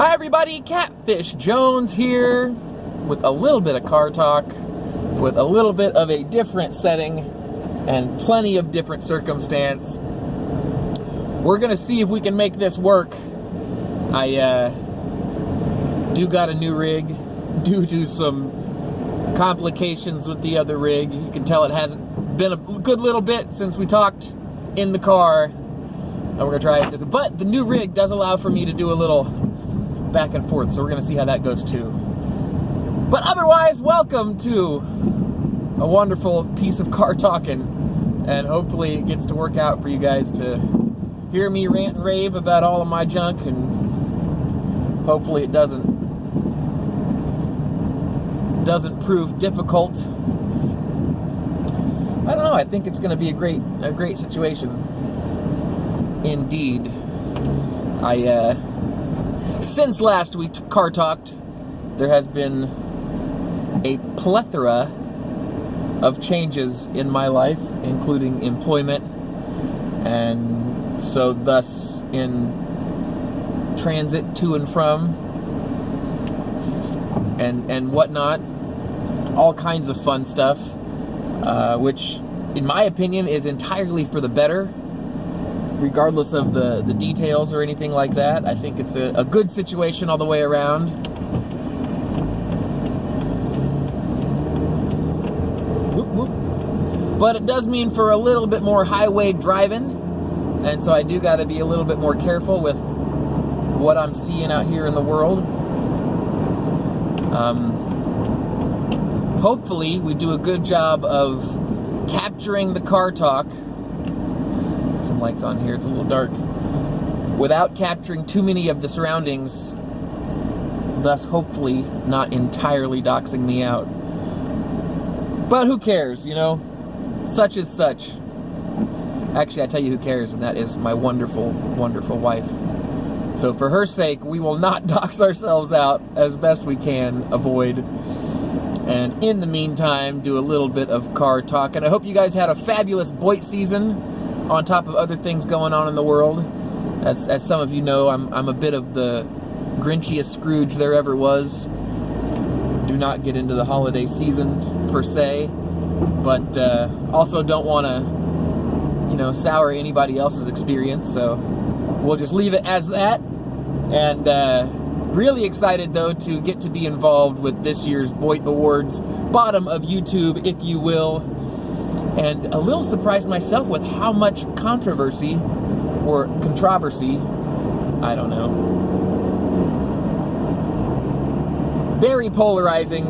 Hi everybody, Catfish Jones here with a little bit of car talk, with a little bit of a different setting and plenty of different circumstance. We're gonna see if we can make this work. I do got a new rig due to some complications with the other rig. You can tell it hasn't been a good little bit since we talked in the car. And we're gonna try it. But the new rig does allow for me to do a little back and forth, so we're gonna see how that goes too. But otherwise, welcome to a wonderful piece of car talking, and hopefully it gets to work out for you guys to hear me rant and rave about all of my junk, and hopefully it doesn't prove difficult. I don't know, I think it's gonna be a great situation. Indeed. Since last we car talked, there has been a plethora of changes in my life, including employment, and so thus in transit to and from, and whatnot, all kinds of fun stuff, which in my opinion is entirely for the better, regardless of the details or anything like that. I think it's a good situation all the way around. Whoop, whoop. But it does mean for a little bit more highway driving, and so I do got to be a little bit more careful with what I'm seeing out here in the world. Hopefully we do a good job of capturing the car talk. Some lights on here, it's a little dark, without capturing too many of the surroundings, thus hopefully not entirely doxing me out. But who cares, you know? Such is such. Actually, I tell you who cares, and that is my wonderful, wonderful wife. So for her sake, we will not dox ourselves out as best we can avoid. And in the meantime, do a little bit of car talk. And I hope you guys had a fabulous BOYT season, on top of other things going on in the world. As some of you know, I'm a bit of the grinchiest Scrooge there ever was. Do not get into the holiday season per se, but also don't want to, you know, sour anybody else's experience. So we'll just leave it as that. And really excited though to get to be involved with this year's BOYT Awards, bottom of YouTube, if you will. And a little surprised myself with how much controversy, or controversy, I don't know. Very polarizing.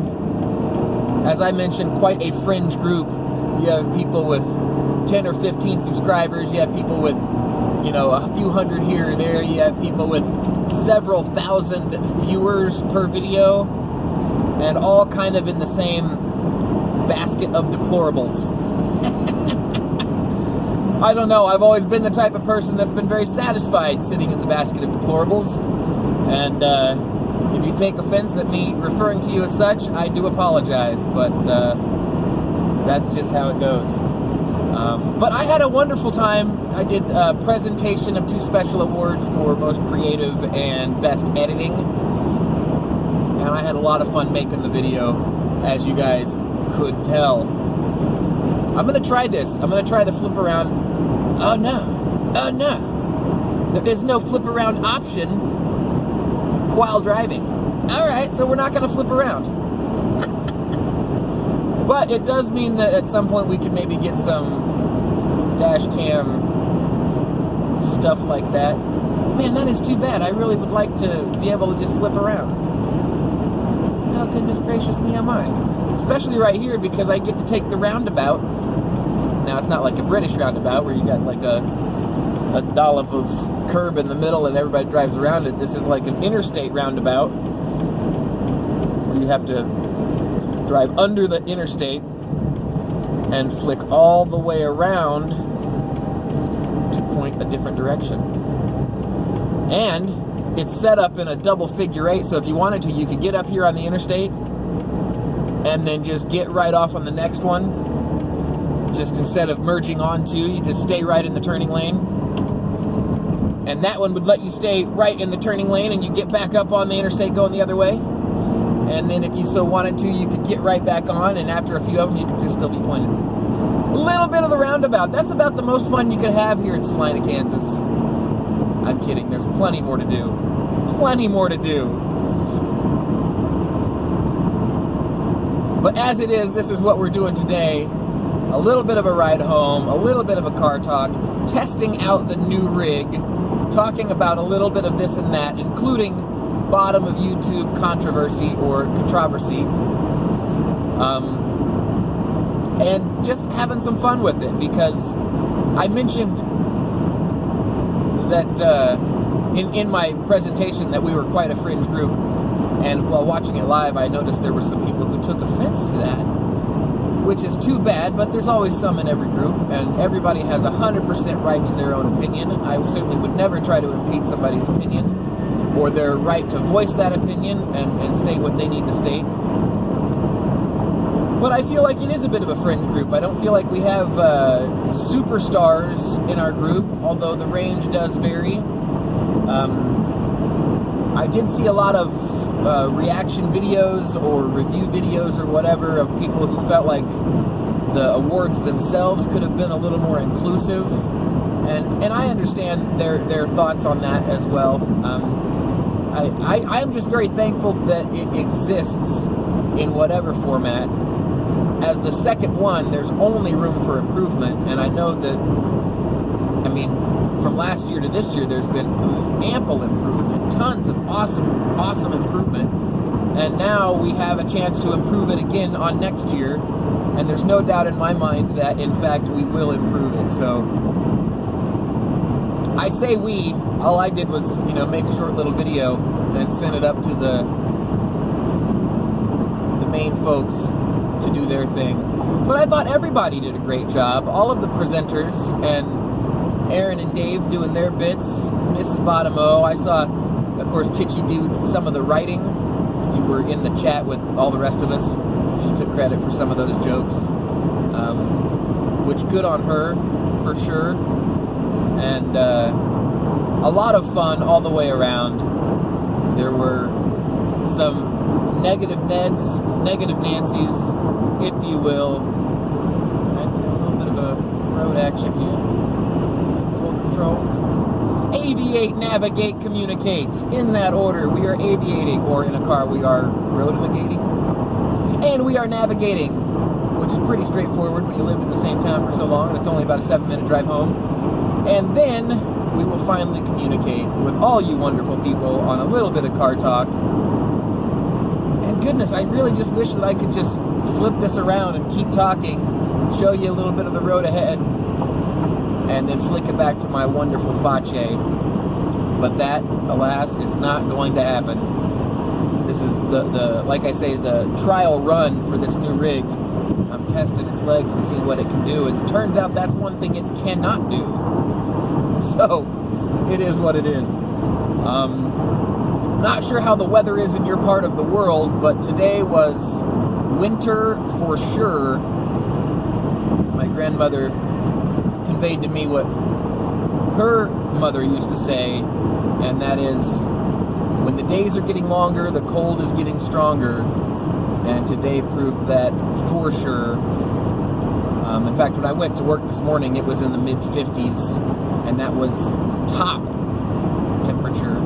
As I mentioned, quite a fringe group. You have people with 10 or 15 subscribers. You have people with, you know, a few hundred here or there. You have people with several thousand viewers per video. And all kind of in the same basket of deplorables. I don't know, I've always been the type of person that's been very satisfied sitting in the basket of deplorables, and if you take offense at me referring to you as such, I do apologize, but that's just how it goes. But I had a wonderful time. I did a presentation of 2 special awards for Most Creative and Best Editing, and I had a lot of fun making the video, as you guys could tell. I'm gonna try this. I'm gonna try the flip around. Oh no. Oh no. There is no flip around option while driving. Alright, so we're not gonna flip around. But it does mean that at some point we could maybe get some dash cam stuff like that. Man, that is too bad. I really would like to be able to just flip around. Oh, goodness gracious me, am I? Especially right here, because I get to take the roundabout. Now, it's not like a British roundabout where you got like a dollop of curb in the middle and everybody drives around it. This is like an interstate roundabout where you have to drive under the interstate and flick all the way around to point a different direction. And it's set up in a double figure 8, so if you wanted to, you could get up here on the interstate and then just get right off on the next one. Just instead of merging onto, you just stay right in the turning lane. And that one would let you stay right in the turning lane and you get back up on the interstate going the other way. And then if you so wanted to, you could get right back on, and after a few of them, you could just still be pointed. A little bit of the roundabout. That's about the most fun you could have here in Salina, Kansas. I'm kidding. There's plenty more to do. Plenty more to do. But as it is, this is what we're doing today. A little bit of a ride home, a little bit of a car talk, testing out the new rig, talking about a little bit of this and that, including bottom of YouTube controversy or controversy. And just having some fun with it, because I mentioned that in my presentation that we were quite a fringe group, and while watching it live I noticed there were some people who took offense to that, which is too bad, but there's always some in every group, and everybody has 100% right to their own opinion. I certainly would never try to impede somebody's opinion, or their right to voice that opinion and state what they need to state. But I feel like it is a bit of a fringe group. I don't feel like we have superstars in our group, although the range does vary. I did see a lot of reaction videos or review videos or whatever of people who felt like the awards themselves could have been a little more inclusive, and I understand their thoughts on that as well. I'm just very thankful that it exists in whatever format. As the second one, there's only room for improvement, and I know that, I mean, from last year to this year, there's been ample improvement, tons of awesome improvement, and now we have a chance to improve it again on next year, and there's no doubt in my mind that, in fact, we will improve it. So I say we, all I did was, make a short little video and send it up to the main folks to do their thing. But I thought everybody did a great job. All of the presenters, and Aaron and Dave doing their bits, Mrs. Bottomo. I saw, of course, Kitschy do some of the writing. If you were in the chat with all the rest of us, she took credit for some of those jokes. Which, good on her, for sure. And a lot of fun all the way around. There were some negative Neds, negative Nancys, if you will. Right, a little bit of a road action here. Full control. Aviate, navigate, communicate. In that order, we are aviating, or in a car, we are road-navigating. And we are navigating, which is pretty straightforward when you lived in the same town for so long, and it's only about a 7-minute drive home. And then we will finally communicate with all you wonderful people on a little bit of car talk. And goodness, I really just wish that I could just flip this around and keep talking, show you a little bit of the road ahead, and then flick it back to my wonderful face. But that, alas, is not going to happen. This is the like I say, the trial run for this new rig. I'm testing its legs and seeing what it can do, and it turns out that's one thing it cannot do. So, it is what it is. Not sure how the weather is in your part of the world, but today was winter for sure. My grandmother conveyed to me what her mother used to say, and that is, when the days are getting longer, the cold is getting stronger, and today proved that for sure. In fact, when I went to work this morning, it was in the mid-50s, and that was the top temperature.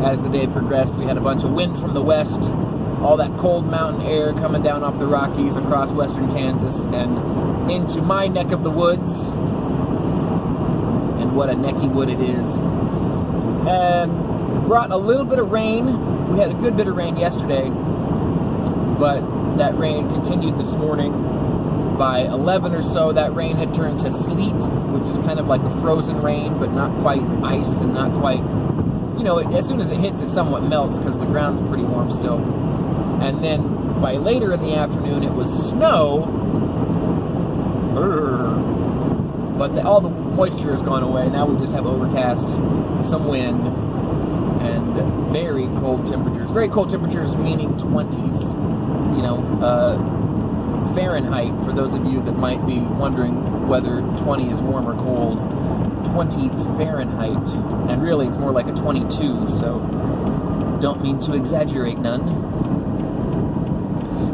As the day progressed, we had a bunch of wind from the west, all that cold mountain air coming down off the Rockies across western Kansas and into my neck of the woods. And what a necky wood it is. And brought a little bit of rain. We had a good bit of rain yesterday, but that rain continued this morning. By 11 or so, that rain had turned to sleet, which is kind of like a frozen rain, but not quite ice and not quite... as soon as it hits, it somewhat melts because the ground's pretty warm still. And then by later in the afternoon, it was snow. But all the moisture has gone away. Now we just have overcast, some wind, and very cold temperatures. Very cold temperatures meaning 20s. Fahrenheit, for those of you that might be wondering whether 20 is warm or cold. 20 Fahrenheit, and really it's more like a 22, so don't mean to exaggerate none.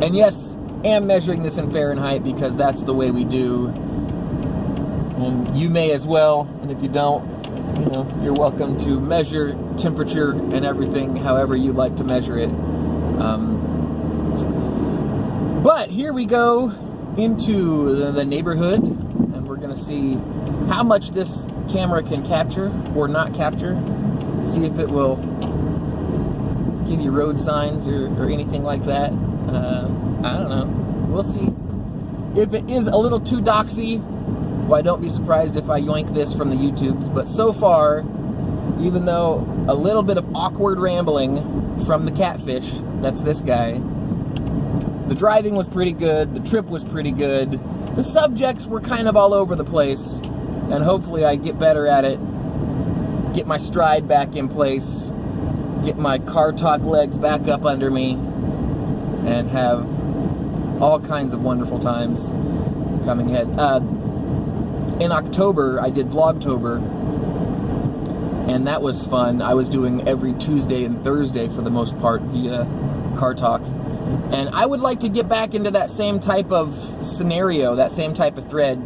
And yes, am measuring this in Fahrenheit because that's the way we do. And you may as well, and if you don't, you know, you're welcome to measure temperature and everything however you like to measure it. But here we go into the neighborhood, and we're gonna see how much this camera can capture or not capture. See if it will give you road signs or anything like that. I don't know. We'll see. If it is a little too doxy, why, don't be surprised if I yoink this from the YouTubes. But so far, even though a little bit of awkward rambling from the Catfish, that's this guy, the driving was pretty good, the trip was pretty good, the subjects were kind of all over the place, and hopefully I get better at it, get my stride back in place, get my car talk legs back up under me, and have all kinds of wonderful times coming ahead. In October, I did Vlogtober, and that was fun. I was doing every Tuesday and Thursday for the most part via Car Talk. And I would like to get back into that same type of scenario, that same type of thread.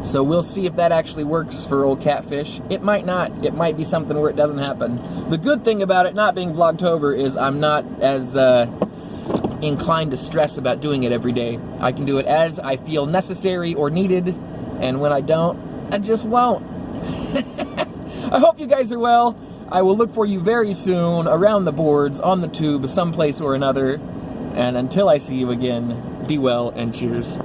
So we'll see if that actually works for old Catfish. It might not. It might be something where it doesn't happen. The good thing about it not being Vlogtober is I'm not as inclined to stress about doing it every day. I can do it as I feel necessary or needed, and when I don't, I just won't. I hope you guys are well. I will look for you very soon around the boards, on the tube, someplace or another. And until I see you again, be well and cheers.